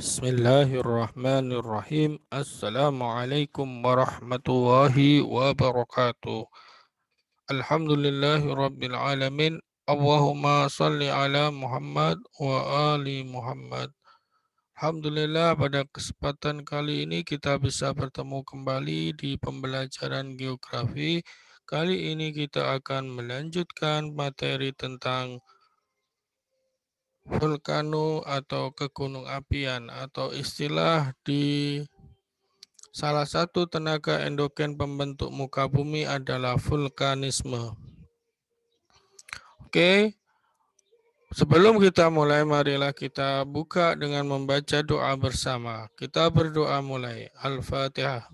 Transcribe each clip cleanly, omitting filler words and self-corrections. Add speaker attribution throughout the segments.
Speaker 1: Bismillahirrahmanirrahim. Assalamualaikum warahmatullahi wabarakatuh. Alhamdulillahi rabbil alamin. Allahumma salli ala Muhammad wa ali Muhammad. Alhamdulillah, pada kesempatan kali ini kita bisa bertemu kembali di pembelajaran geografi. Kali ini kita akan melanjutkan materi tentang vulkano atau kegunung apian atau istilah di salah satu tenaga endogen pembentuk muka bumi adalah vulkanisme. Oke, sebelum kita mulai, marilah kita buka dengan membaca doa bersama. Kita berdoa mulai. Al-Fatihah.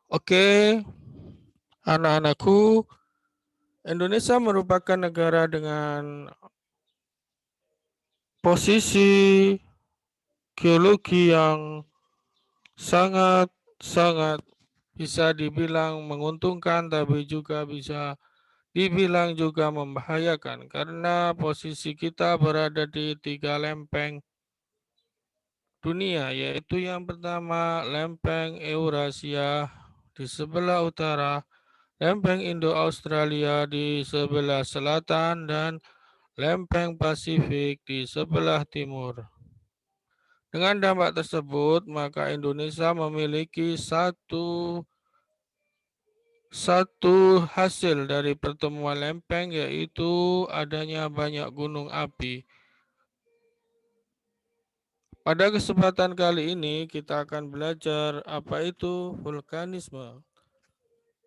Speaker 1: Oke, anak-anakku, Indonesia merupakan negara dengan posisi geologi yang sangat bisa dibilang menguntungkan, tapi juga bisa dibilang juga membahayakan karena posisi kita berada di 3 lempeng dunia, yaitu yang pertama lempeng Eurasia di sebelah utara, lempeng Indo-Australia di sebelah selatan, dan lempeng Pasifik di sebelah timur. Dengan dampak tersebut, maka Indonesia memiliki satu hasil dari pertemuan lempeng, yaitu adanya banyak gunung api. Pada kesempatan kali ini kita akan belajar apa itu vulkanisme.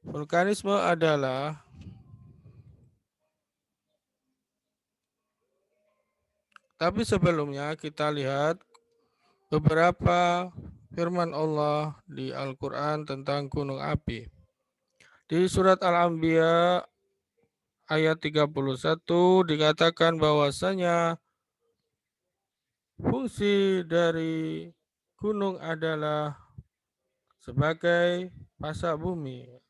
Speaker 1: Vulkanisme adalah tapi sebelumnya kita lihat beberapa firman Allah di Al-Quran tentang gunung api. Di surat Al-Anbiya ayat 31 dikatakan bahwasanya fungsi dari gunung adalah sebagai pasak bumi.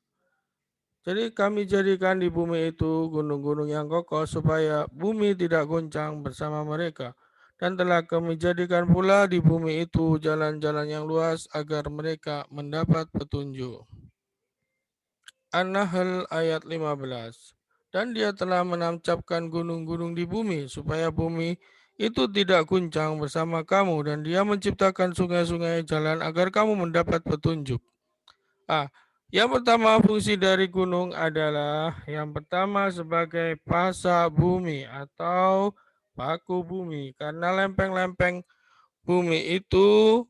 Speaker 1: Jadi kami jadikan di bumi itu gunung-gunung yang kokoh supaya bumi tidak goncang bersama mereka. Dan telah kami jadikan pula di bumi itu jalan-jalan yang luas agar mereka mendapat petunjuk. An-Nahl ayat 15. Dan dia telah menancapkan gunung-gunung di bumi supaya bumi itu tidak guncang bersama kamu, dan dia menciptakan sungai-sungai jalan agar kamu mendapat petunjuk. Yang pertama, fungsi dari gunung adalah yang pertama sebagai pasak bumi atau paku bumi, karena lempeng-lempeng bumi itu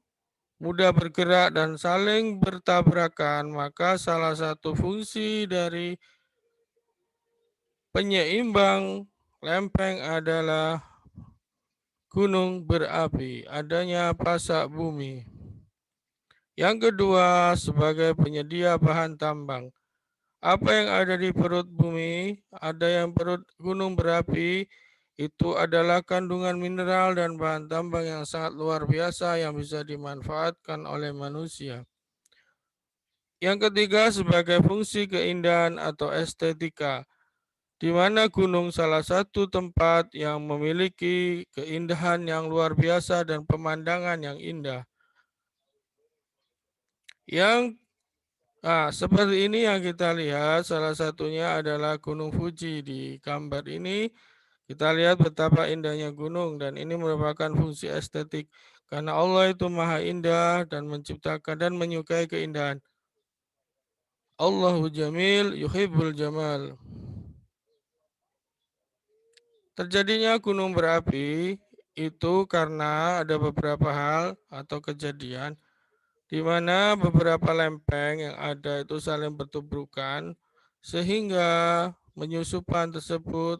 Speaker 1: mudah bergerak dan saling bertabrakan, maka salah satu fungsi dari penyeimbang lempeng adalah gunung berapi, adanya pasak bumi. Yang kedua, sebagai penyedia bahan tambang. Apa yang ada di perut bumi, ada yang perut gunung berapi, itu adalah kandungan mineral dan bahan tambang yang sangat luar biasa yang bisa dimanfaatkan oleh manusia. Yang ketiga, sebagai fungsi keindahan atau estetika, di mana gunung salah satu tempat yang memiliki keindahan yang luar biasa dan pemandangan yang indah. Seperti ini yang kita lihat, salah satunya adalah Gunung Fuji. Di gambar ini kita lihat betapa indahnya gunung, dan ini merupakan fungsi estetik karena Allah itu maha indah dan menciptakan dan menyukai keindahan. Allahu jamil yuhibbul jamal. Terjadinya gunung berapi itu karena ada beberapa hal atau kejadian di mana beberapa lempeng yang ada itu saling bertubrukan sehingga menyusupan tersebut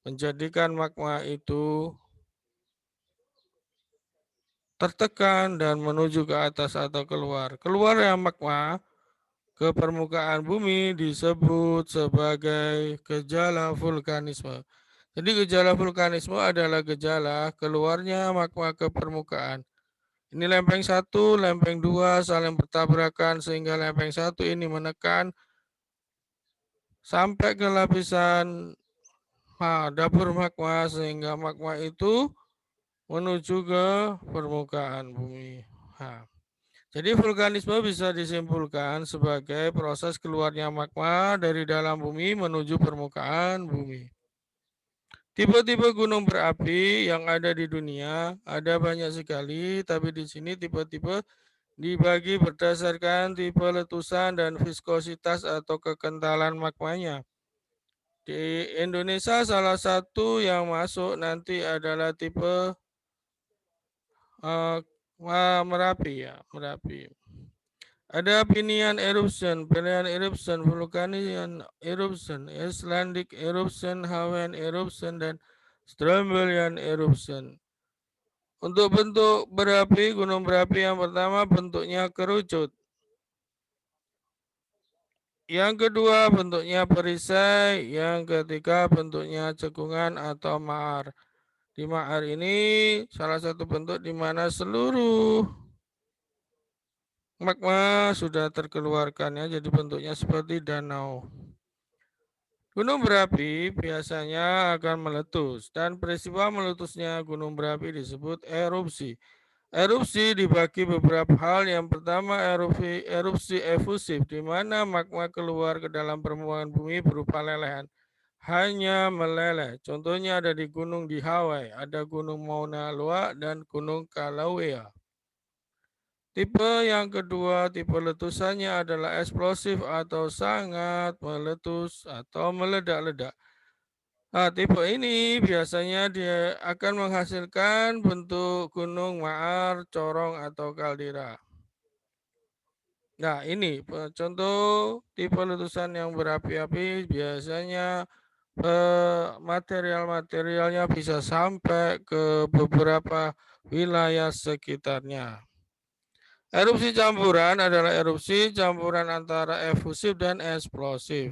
Speaker 1: menjadikan magma itu tertekan dan menuju ke atas atau keluar. Keluar yang magma ke permukaan bumi disebut sebagai gejala vulkanisme. Jadi gejala vulkanisme adalah gejala keluarnya magma ke permukaan. Ini lempeng 1, lempeng 2 saling bertabrakan sehingga lempeng 1 ini menekan sampai ke lapisan dapur magma sehingga magma itu menuju ke permukaan bumi. Nah, jadi vulkanisme bisa disimpulkan sebagai proses keluarnya magma dari dalam bumi menuju permukaan bumi. Tipe-tipe gunung berapi yang ada di dunia ada banyak sekali, tapi di sini tipe-tipe dibagi berdasarkan tipe letusan dan viskositas atau kekentalan magmanya. Di Indonesia salah satu yang masuk nanti adalah tipe Merapi ya, Merapi. Ada Pinian eruption, Vulcanian eruption, Icelandic eruption, Hawaiian eruption, dan Strombolian eruption. Untuk bentuk berapi, gunung berapi yang pertama bentuknya kerucut. Yang kedua bentuknya perisai, yang ketiga bentuknya cekungan atau maar. Di maar ini salah satu bentuk di mana seluruh magma sudah terkeluarkan ya, jadi bentuknya seperti danau. Gunung berapi biasanya akan meletus dan peristiwa meletusnya gunung berapi disebut erupsi. Erupsi dibagi beberapa hal. Yang pertama erupsi efusif, di mana magma keluar ke dalam permukaan bumi berupa lelehan. Hanya meleleh. Contohnya ada di gunung di Hawaii, ada gunung Mauna Loa dan gunung Kilauea. Tipe yang kedua, tipe letusannya adalah eksplosif atau sangat meletus atau meledak-ledak. Nah, tipe ini biasanya dia akan menghasilkan bentuk gunung maar, corong, atau kaldera. Nah, ini contoh tipe letusan yang berapi-api biasanya material-materialnya bisa sampai ke beberapa wilayah sekitarnya. Erupsi campuran adalah erupsi campuran antara efusif dan eksplosif.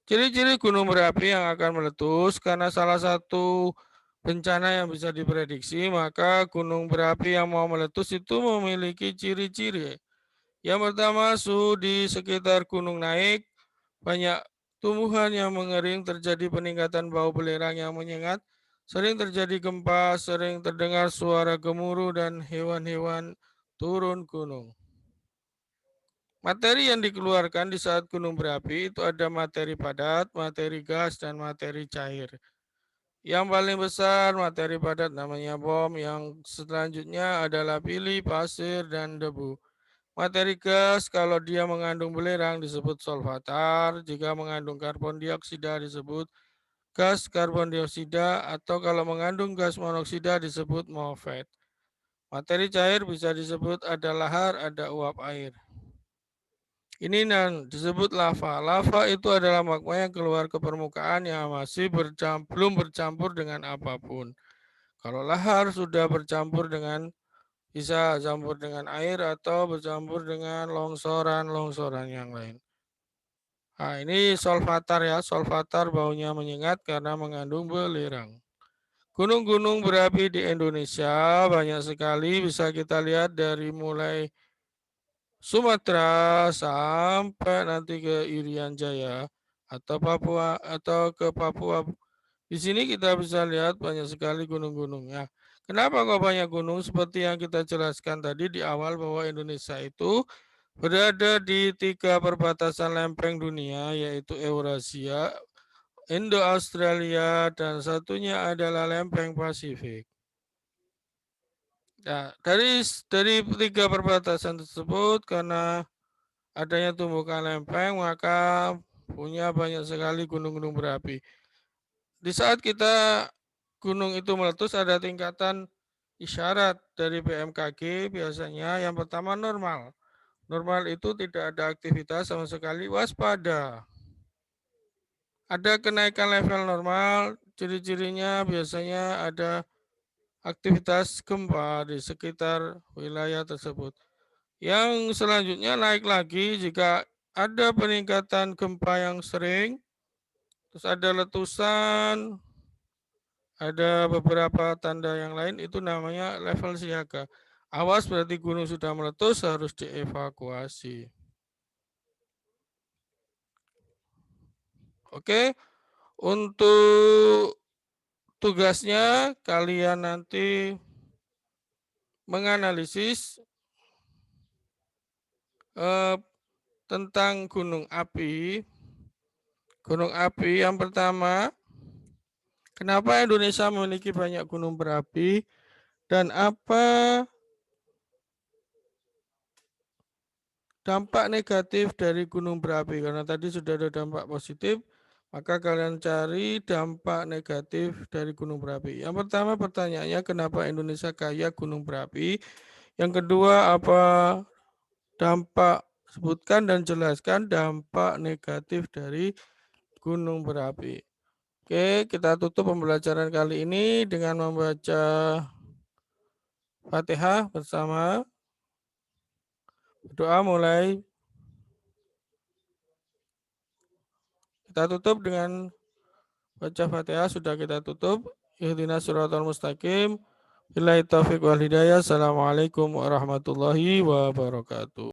Speaker 1: Ciri-ciri gunung berapi yang akan meletus karena salah satu bencana yang bisa diprediksi, maka gunung berapi yang mau meletus itu memiliki ciri-ciri. Yang pertama, suhu di sekitar gunung naik, banyak tumbuhan yang mengering, terjadi peningkatan bau belerang yang menyengat, sering terjadi gempa, sering terdengar suara gemuruh, dan hewan-hewan turun gunung. Materi yang dikeluarkan di saat gunung berapi itu ada materi padat, materi gas, dan materi cair. Yang paling besar materi padat namanya bom, yang selanjutnya adalah pili, pasir, dan debu. Materi gas kalau dia mengandung belerang disebut solvatar, jika mengandung karbon dioksida disebut gas karbon dioksida, atau kalau mengandung gas monoksida disebut MOFET. Materi cair bisa disebut ada lahar, ada uap air. Ini yang disebut lava. Lava itu adalah magma yang keluar ke permukaan yang masih belum bercampur dengan apapun. Kalau lahar sudah bercampur dengan, bisa campur dengan air atau bercampur dengan longsoran-longsoran yang lain. Nah, ini solvatar ya. Solvatar baunya menyengat karena mengandung belerang. Gunung-gunung berapi di Indonesia banyak sekali, bisa kita lihat dari mulai Sumatera sampai nanti ke Irian Jaya atau Papua atau ke Papua. Di sini kita bisa lihat banyak sekali gunung-gunungnya. Kenapa kok banyak gunung? Seperti yang kita jelaskan tadi di awal bahwa Indonesia itu berada di 3 perbatasan lempeng dunia, yaitu Eurasia, Indo-Australia, dan satunya adalah lempeng Pasifik. Nah, dari 3 perbatasan tersebut, karena adanya tumbukan lempeng, maka punya banyak sekali gunung-gunung berapi. Di saat kita gunung itu meletus, ada tingkatan isyarat dari BMKG biasanya. Yang pertama normal. Normal itu tidak ada aktivitas sama sekali, waspada. Ada kenaikan level normal, ciri-cirinya biasanya ada aktivitas gempa di sekitar wilayah tersebut. Yang selanjutnya naik lagi jika ada peningkatan gempa yang sering, terus ada letusan, ada beberapa tanda yang lain, itu namanya level siaga. Awas, berarti gunung sudah meletus, harus dievakuasi. Oke, Untuk tugasnya kalian nanti menganalisis tentang gunung api. Gunung api yang pertama, kenapa Indonesia memiliki banyak gunung berapi dan apa dampak negatif dari gunung berapi? Karena tadi sudah ada dampak positif, maka kalian cari dampak negatif dari gunung berapi. Yang pertama pertanyaannya, kenapa Indonesia kaya gunung berapi? Yang kedua, apa dampak? Sebutkan dan jelaskan dampak negatif dari gunung berapi. Oke, kita tutup pembelajaran kali ini dengan membaca Fatihah bersama. Doa mulai. Kita tutup dengan baca Fatihah, sudah kita tutup. Ihdinas siratal mustaqim. Billahi taufiq wal hidayah. Assalamualaikum warahmatullahi wabarakatuh.